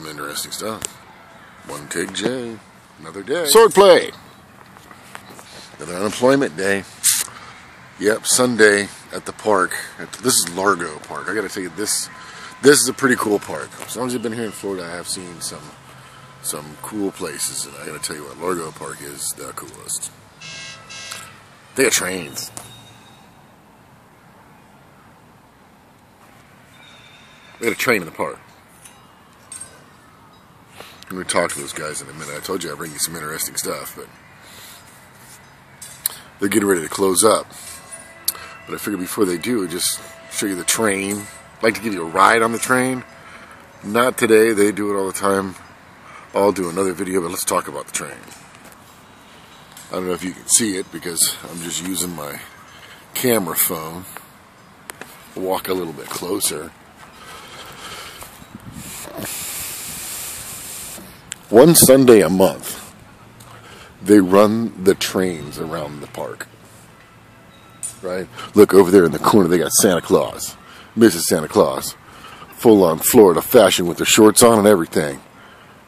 some interesting stuff. OneTakeJay, another day. Swordplay. Another unemployment day. Yep, Sunday at the park. This is Largo Park. I gotta tell you, this is a pretty cool park. As long as I've been here in Florida, I have seen some cool places, and I gotta tell you what, Largo Park is the coolest. They got trains. They got a train in the park. I'm going to talk to those guys in a minute. I told you I'd bring you some interesting stuff, but they're getting ready to close up. But I figured before they do, I'd just show you the train. I'd like to give you a ride on the train. Not today. They do it all the time. I'll do another video, but let's talk about the train. I don't know if you can see it because I'm just using my camera phone. I'll walk a little bit closer. One Sunday a month, they run the trains around the park. Right? Look over there in the corner, they got Santa Claus, Mrs. Santa Claus, full on Florida fashion with their shorts on and everything.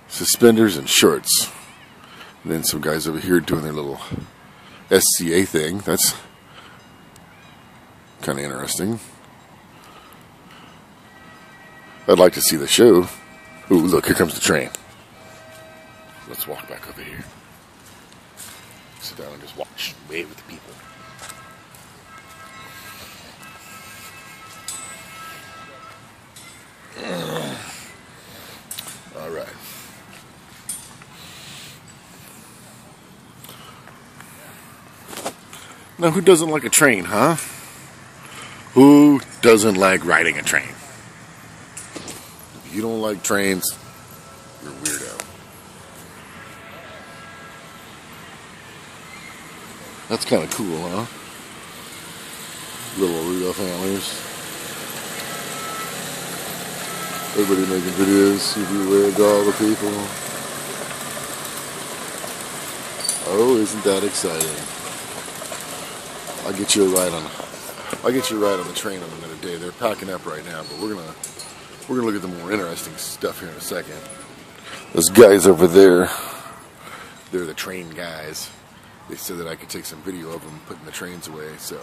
Suspenders and shorts. And then some guys over here doing their little SCA thing. That's kind of interesting. I'd like to see the show. Ooh, look, here comes the train. Let's walk back over here. Sit down and just watch. Wave with the people. All right. Now, who doesn't like a train, huh? Who doesn't like riding a train? If you don't like trains, you're a weirdo. That's kind of cool, huh? Little Rudolph antlers. Everybody making videos everywhere to all the people. Oh, isn't that exciting? I'll get you a ride on the train on another day. They're packing up right now, but we're gonna look at the more interesting stuff here in a second. Those guys over there, they're the train guys. They said that I could take some video of them putting the trains away, so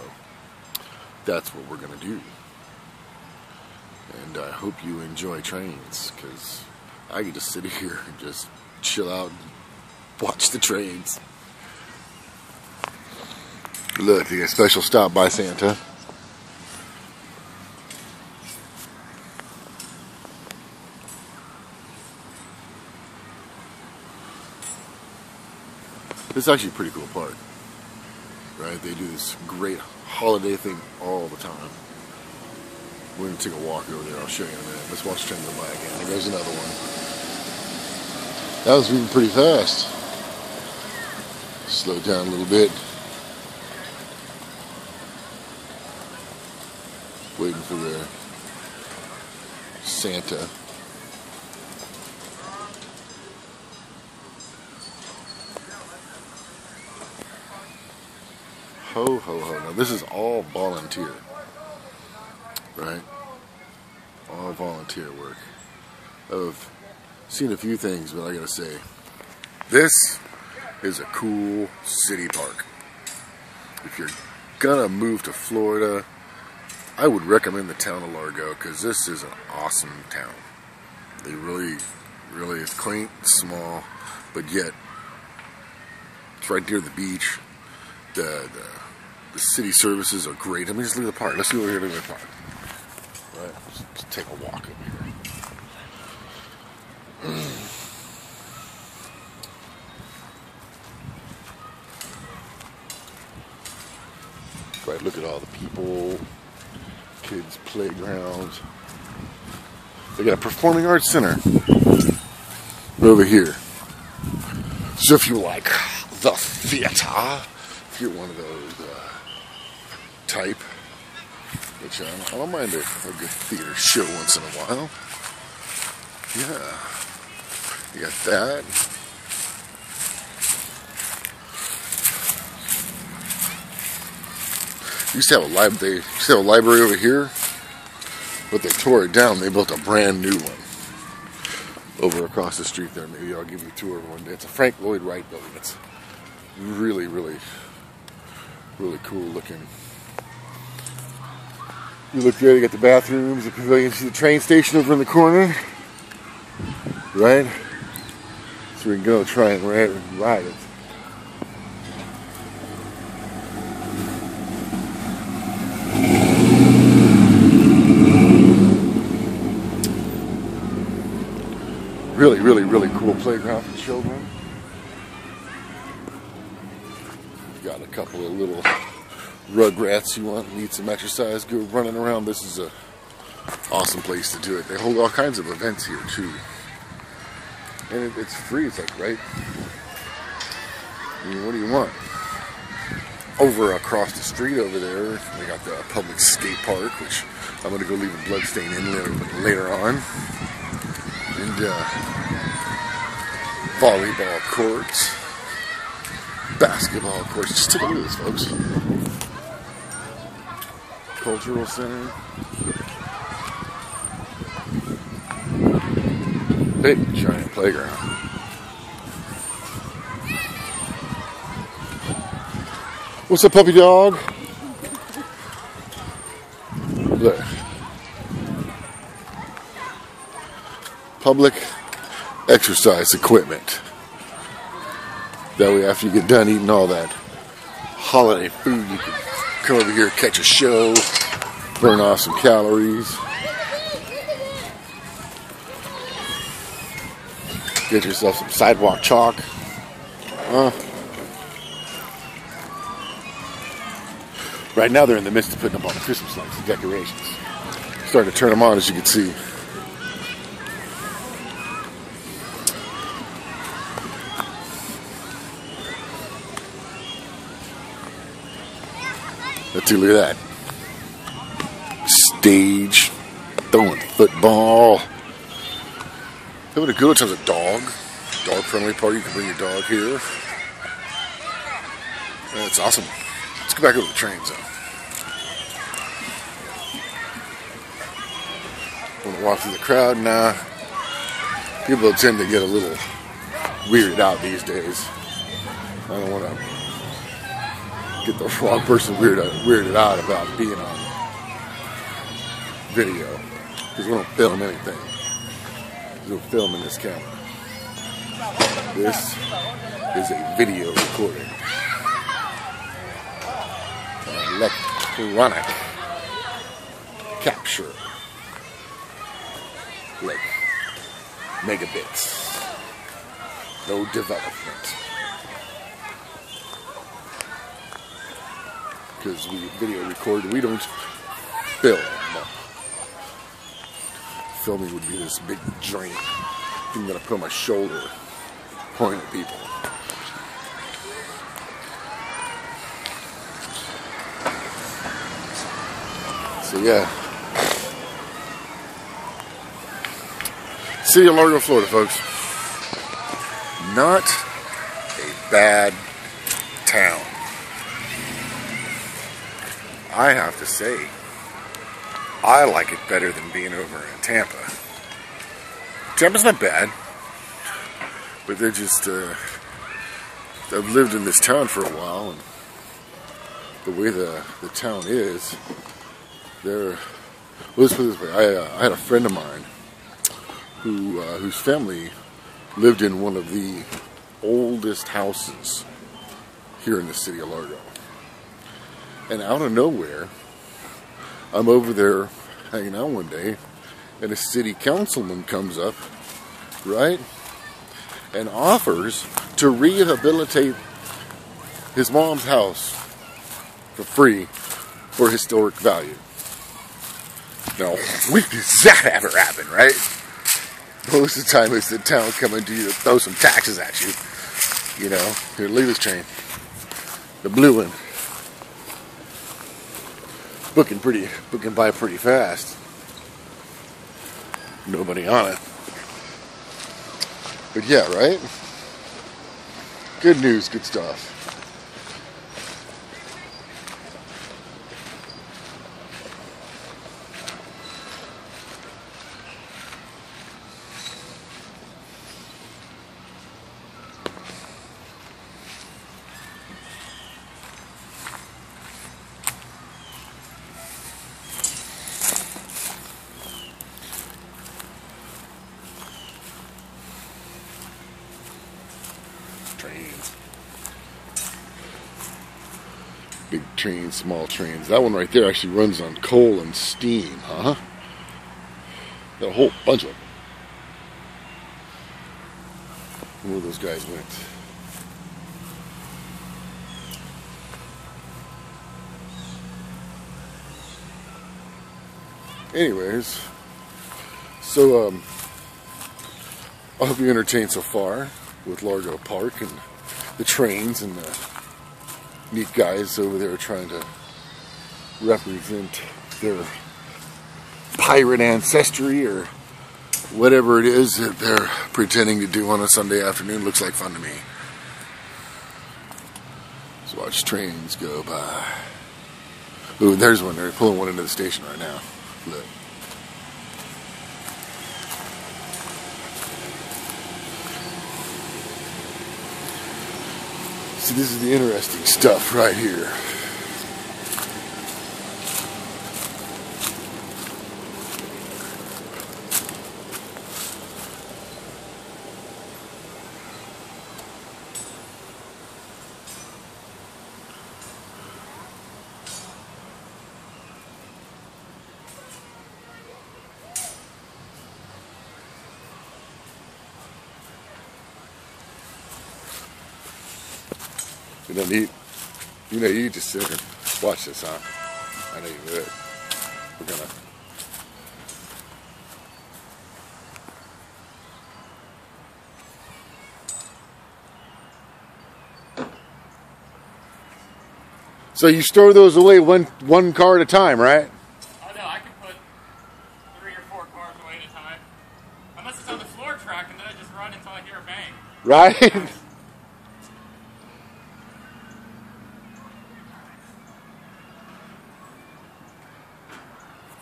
that's what we're going to do. And I hope you enjoy trains, because I get to sit here and just chill out and watch the trains. Look, they got a special stop by Santa. This is actually a pretty cool park, right? They do this great holiday thing all the time. We're going to take a walk over there. I'll show you in a minute. Let's watch the train go by again. And there's another one. That was moving pretty fast. Slow down a little bit. Waiting for the Santa. Ho, ho, ho. Now, this is all volunteer, right? All volunteer work. I've seen a few things, but I gotta say, this is a cool city park. If you're gonna move to Florida, I would recommend the town of Largo, because this is an awesome town. They really, it's quaint, small, but yet it's right near the beach. The city services are great. I mean, just look at the park. Let's go over here to the park. Right? Let's take a walk over here. Right, look at all the people. Kids' playgrounds. They got a performing arts center over here. So if you like the theater, if you're one of those type, which I don't mind a good theater show once in a while. Yeah, you got that. They used to have a library over here, but they tore it down. They built a brand new one. over across the street there. Maybe I'll give you a tour one day. It's a Frank Lloyd Wright building. It's really, really, really cool looking. You look there, you got the bathrooms, the pavilion, see the train station over in the corner, right? So we can go try and ride it. Really, really, really cool playground for children. We've got a couple of little rugrats who want to need some exercise, go running around. This is a awesome place to do it. They hold all kinds of events here too. And it's free, it's like, right? I mean, what do you want? Over across the street over there, they got the public skate park, which I'm going to go leave a bloodstain in later on. And volleyball courts, basketball courts. Just take a look at this, folks. Cultural center. Big giant playground. What's up, puppy dog? Look. Public exercise equipment. That way, after you get done eating all that holiday food, you can come over here, catch a show, burn off some calories, get yourself some sidewalk chalk. Right now, they're in the midst of putting up all the Christmas lights and decorations. Starting to turn them on, as you can see. Let's see, look at that. Stage, throwing football. Having a good time with a dog-friendly party. You can bring your dog here. That's awesome. Let's go back over to the train zone. Want to walk through the crowd? Nah. People tend to get a little weirded out these days. I don't want to get the wrong person weirded out about being on video, because we don't film anything. We don't film in this camera. This is a video recording. Electronic capture, like megabits. No development. Because we video record, we don't film. Filming would be this big giant thing that I put on my shoulder, pointing at people. So yeah, City of Largo, Florida, folks. Not a bad town. I have to say, I like it better than being over in Tampa. Tampa's not bad, but they're just, I've lived in this town for a while, and the way the town is, well, let's put it this way, I had a friend of mine whose family lived in one of the oldest houses here in the city of Largo. And out of nowhere, I'm over there hanging out one day, and a city councilman comes up, right, and offers to rehabilitate his mom's house for free for historic value. Now, when does that ever happen, right? Most of the time it's the town coming to you to throw some taxes at you. You know, here, leave this train. The blue one. Booking by pretty fast. Nobody on it. But yeah, right? Good news, good stuff. Big trains, small trains. That one right there actually runs on coal and steam, huh? Got a whole bunch of them. Where those guys went. Anyways, so I hope you're entertained so far with Largo Park and the trains and the neat guys over there trying to represent their pirate ancestry or whatever it is that they're pretending to do on a Sunday afternoon. Looks like fun to me. Let's watch trains go by. Ooh, there's one. They're pulling one into the station right now. Look. See, this is the interesting stuff right here. You just sit and watch this, huh? I know you would. We're gonna. So you store those away one car at a time, right? Oh no, I can put 3 or 4 cars away at a time. Unless it's on the floor track and then I just run until I hear a bang. Right?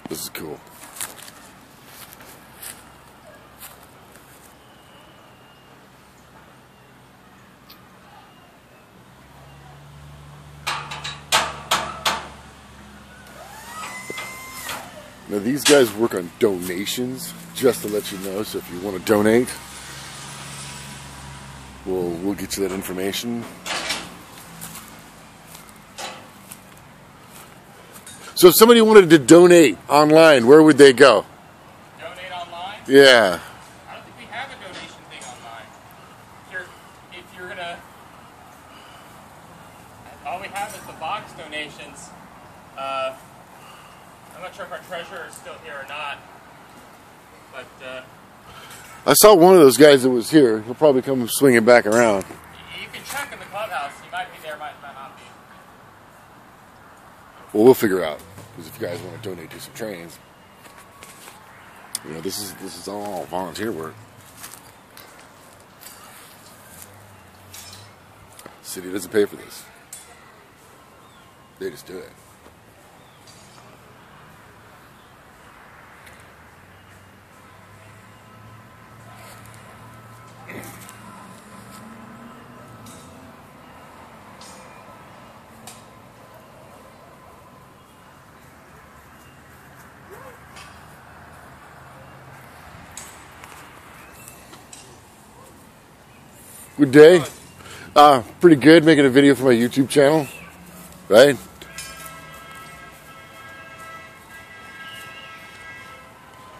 This is cool. Now these guys work on donations, just to let you know, so if you want to donate, we'll get you that information. So if somebody wanted to donate online, where would they go? Donate online? Yeah. I don't think we have a donation thing online. If you're gonna, all we have is the box donations. I'm not sure if our treasurer is still here or not, but I saw one of those guys that was here. He'll probably come swinging back around. you can check in the clubhouse. He might be there, might not be. Well, we'll figure out. Because if you guys want to donate to some trains, you know, this is all volunteer work. The city doesn't pay for this. They just do it. Good day. Pretty good, making a video for my YouTube channel, right?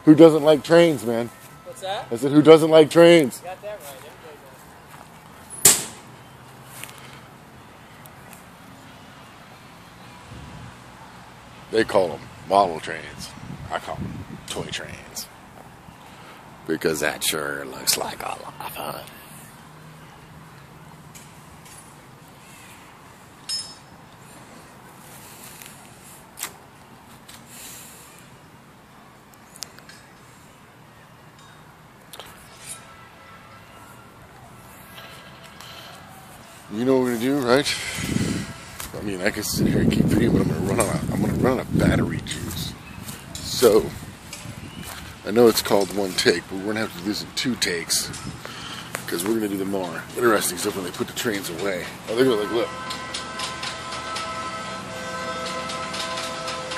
Who doesn't like trains, man? What's that? I said, who doesn't like trains? You got that right. Everybody does. They call them model trains. I call them toy trains. Because that sure looks like a lot of fun. You know what we're gonna do, right? I mean, I can sit here and keep videoing, but I'm gonna run out of battery juice. So I know it's called one take, but we're gonna have to do this in 2 takes because we're gonna do the more interesting stuff when they put the trains away. Oh, they're gonna like, look,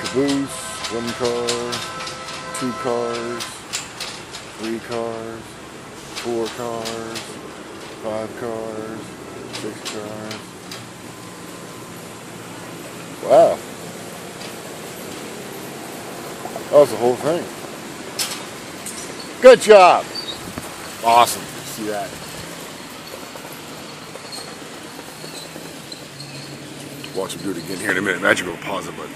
caboose, 1 car, 2 cars, 3 cars, 4 cars, 5 cars. 6 cars. Wow. That was the whole thing. Good job. Awesome. See that? Watch him do it again here in a minute. Imagine we'll pause it, but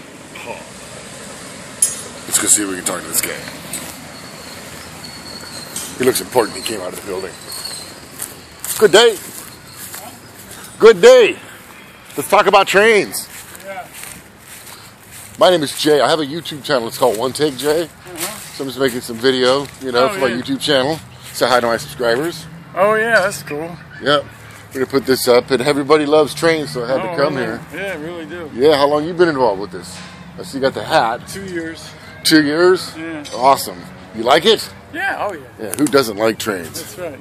let's go see if we can talk to this guy. He looks important. He came out of the building. Good day. Good day. Let's talk about trains. Yeah. My name is Jay. I have a YouTube channel. It's called OneTakeJay. So I'm just making some video, you know, for my YouTube channel. Say hi to my subscribers. Oh yeah, that's cool. Yep. We're gonna put this up, and everybody loves trains, so I had to come here. Yeah, I really do. Yeah. How long you been involved with this? I see you got the hat. 2 years. 2 years? Yeah. Awesome. You like it? Yeah. Oh yeah. Yeah. Who doesn't like trains? That's right.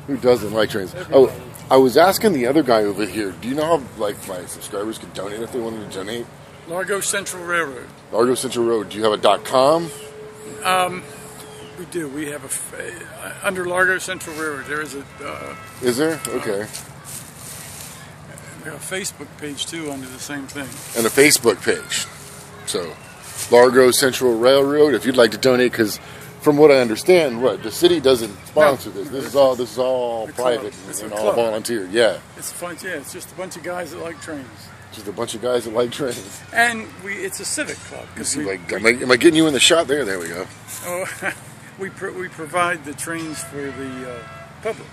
Who doesn't like trains? Everybody. Oh, I was asking the other guy over here. Do you know how like my subscribers could donate if they wanted to donate? Largo Central Railroad. Largo Central Road. Do you have a .com? We do. We have under Largo Central Railroad. There is a. Is there? Okay. We have a Facebook page too under the same thing. And a Facebook page. So, Largo Central Railroad. If you'd like to donate, because from what I understand, the city doesn't sponsor this. This is all private and all volunteer. Yeah. It's fun. Yeah, it's just a bunch of guys that like trains. Just a bunch of guys that like trains. And it's a civic club. Am I getting you in the shot there? There we go. Oh, we provide the trains for the public.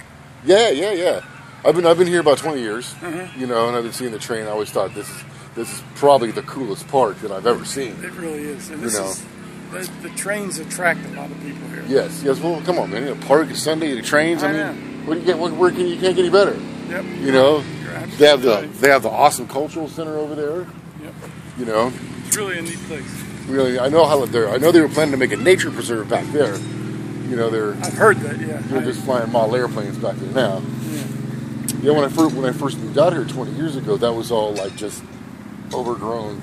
Yeah. I've been here about 20 years. You know, and I've been seeing the train. I always thought this is probably the coolest park that I've ever seen. It really is. And the trains attract a lot of people here. Yes. Well, come on, man. A park, a Sunday, the trains. I mean, what do you get? Where can you can't get any better? Yep. You know, they have right. they have the awesome cultural center over there. Yep. You know, it's really a neat place. Really, I know how they're. I know they were planning to make a nature preserve back there. You know, I've heard that. Yeah. They're just flying model airplanes back there now. Yeah. When I first moved out here 20 years ago, that was all like just overgrown.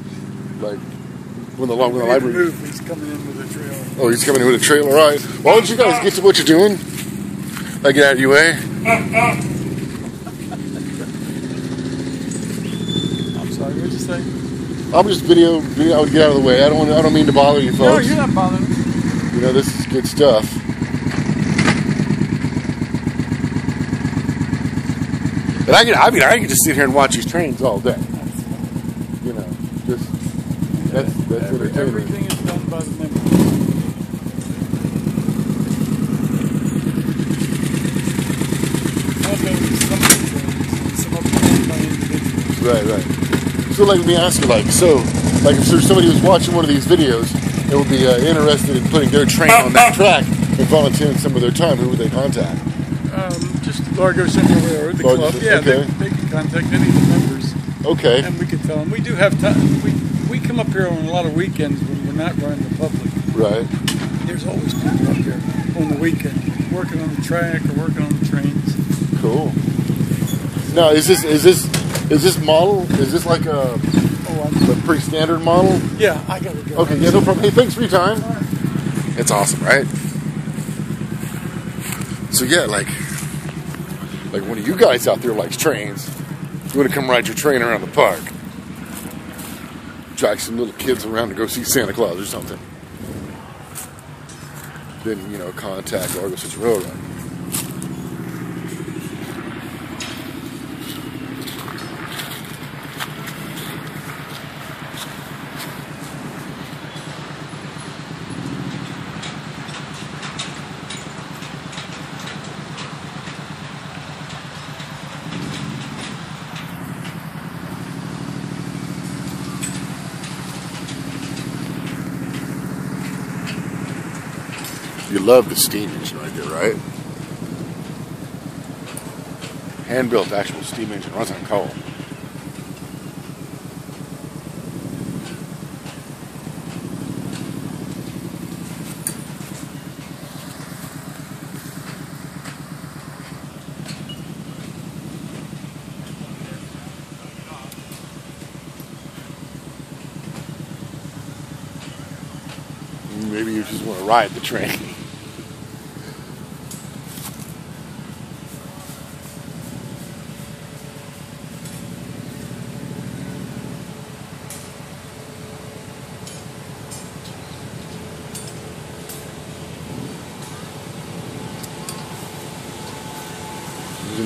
Like when the library. He's coming in with a trailer. Oh, he's coming in with a trailer. All right. Why don't you guys get to what you're doing? I get out of your way. I'm sorry. What'd you say? I'm just video. I would get out of the way. I don't mean to bother you folks. No, you're not bothering me. You know, this is good stuff. But I can just sit here and watch these trains all day. You know, that's entertainment. Everything is done by the members. Some of them by individuals. Right. So, like, let me ask you, if there's somebody who's watching one of these videos that would be interested in putting their train on that track and volunteering some of their time, who would they contact? Just Largo Central Railroad, the club. Yeah, okay. they can contact any of the members. Okay. And we can tell them. We do have time. We come up here on a lot of weekends when we're not running the public. Right. There's always people up here on the weekend working on the track or working on the trains. Cool. Now, is this model? Is this like a pretty standard model? Yeah, I gotta go. Okay, yeah, no problem. Hey, thanks for your time. Right. It's awesome, right? So yeah, like one of you guys out there likes trains. You want to come ride your train around the park? Drag some little kids around to go see Santa Claus or something. Then contact Largo Central Railroad. You love the steam engine right there, right? Hand-built actual steam engine, runs on coal. Maybe you just want to ride the train.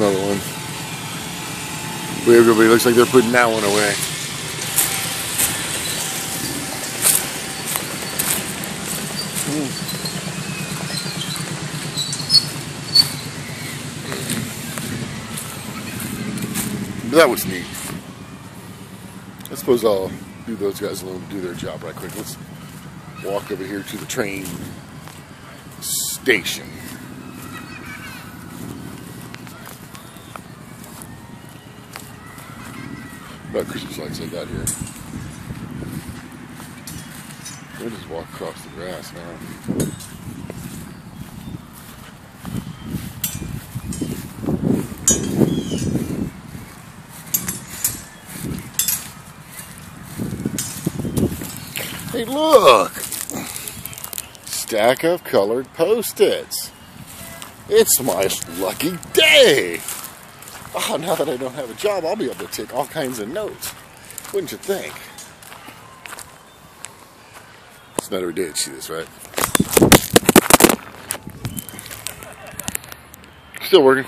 another one. But everybody looks like they're putting that one away. But that was neat. I suppose I'll do those guys alone do their job right quick. Let's walk over here to the train station. About Christmas lights I got here. We'll just walk across the grass now. Hey, look! Stack of colored Post-its. It's my lucky day! Oh, now that I don't have a job, I'll be able to take all kinds of notes. Wouldn't you think? It's not every day to see this, right? Still working.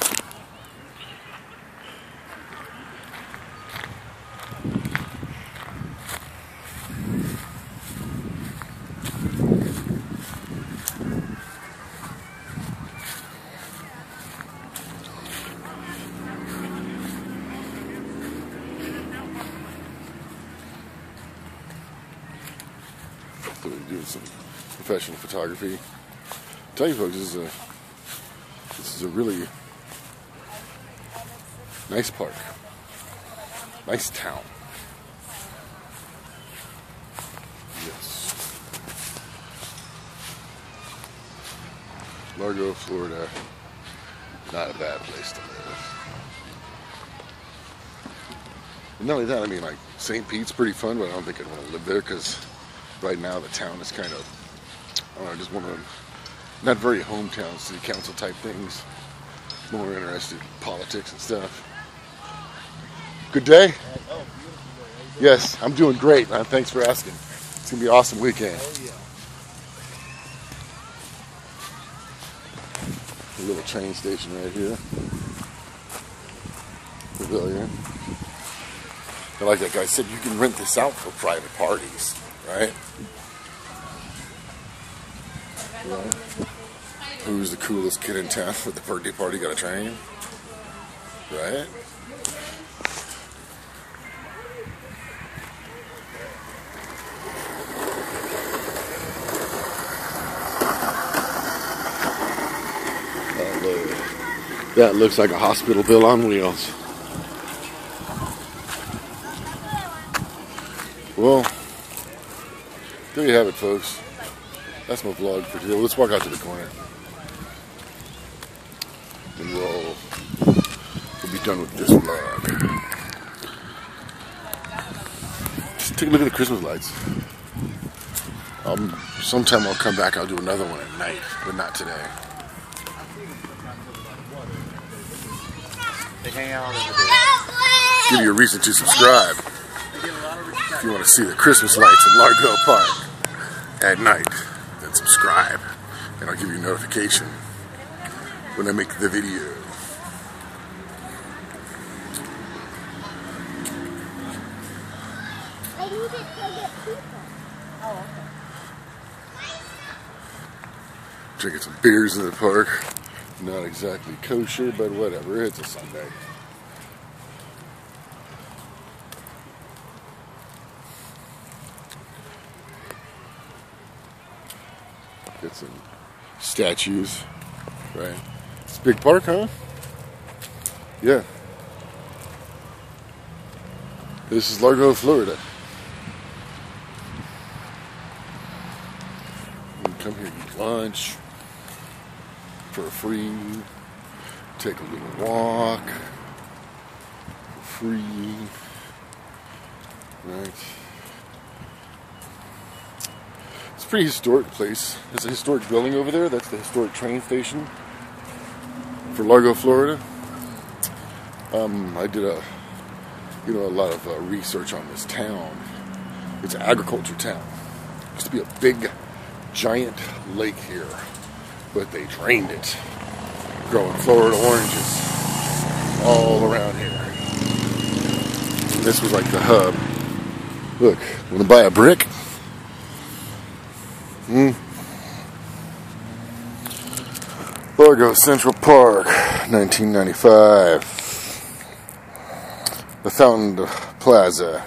Doing some professional photography. I'll tell you folks, this is a really nice park, nice town. Yes, Largo, Florida, not a bad place to live. And not only that, I mean, like St. Pete's pretty fun, but I don't think I'd want to live there because right now the town is kind of, I don't know, just one of them, not very hometown city council type things. More interested in politics and stuff. Good day? Yes, I'm doing great, man. Thanks for asking. It's going to be an awesome weekend. A little train station right here. Pavilion. I like that guy said you can rent this out for private parties. Right? Yeah. Who's the coolest kid in town for the birthday party? Got a train? Right? That looks like a hospital bill on wheels. Well, there you have it, folks. That's my vlog for today. Let's walk out to the corner. And we'll be done with this vlog. Just take a look at the Christmas lights. Sometime I'll come back, I'll do another one at night, but not today. They hang out over there. Give you a reason to subscribe. If you want to see the Christmas lights in Largo Park at night, then subscribe, and I'll give you a notification when I make the video. I need it to get people. Oh, okay. Drinking some beers in the park. Not exactly kosher, but whatever. It's a Sunday. Get some statues, right? It's a big park, huh? Yeah. This is Largo, Florida. You can come here and eat lunch for free. Take a little walk for free. Right. It's a pretty historic place. There's a historic building over there. That's the historic train station for Largo, Florida. I did a lot of research on this town. It's an agriculture town. It used to be a big, giant lake here, but they drained it, growing Florida oranges. all around here. This was like the hub. Look, want to buy a brick? Largo Central Park, 1995. The Fountain Plaza,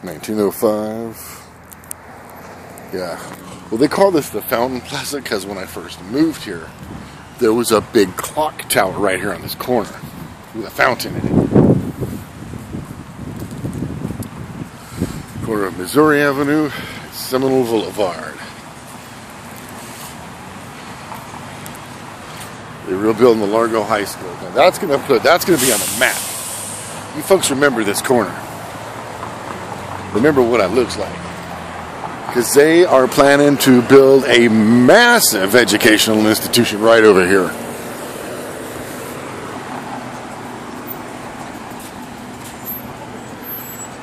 1905. Yeah. Well, they call this the Fountain Plaza because when I first moved here, there was a big clock tower right here on this corner with a fountain in it. Corner of Missouri Avenue, Seminole Boulevard. They're rebuilding the Largo High School. Now that's gonna be on the map. You folks remember this corner. Remember what it looks like. Because they are planning to build a massive educational institution right over here.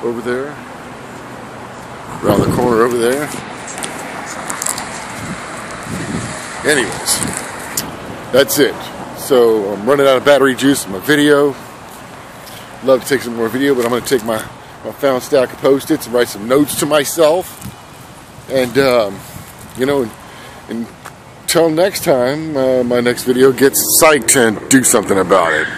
Over there. Around the corner over there. Anyways, that's it. So I'm running out of battery juice in my video. Love to take some more video, but I'm going to take my found stack of Post-its and write some notes to myself. And, you know, until next time, my next video gets psyched and do something about it.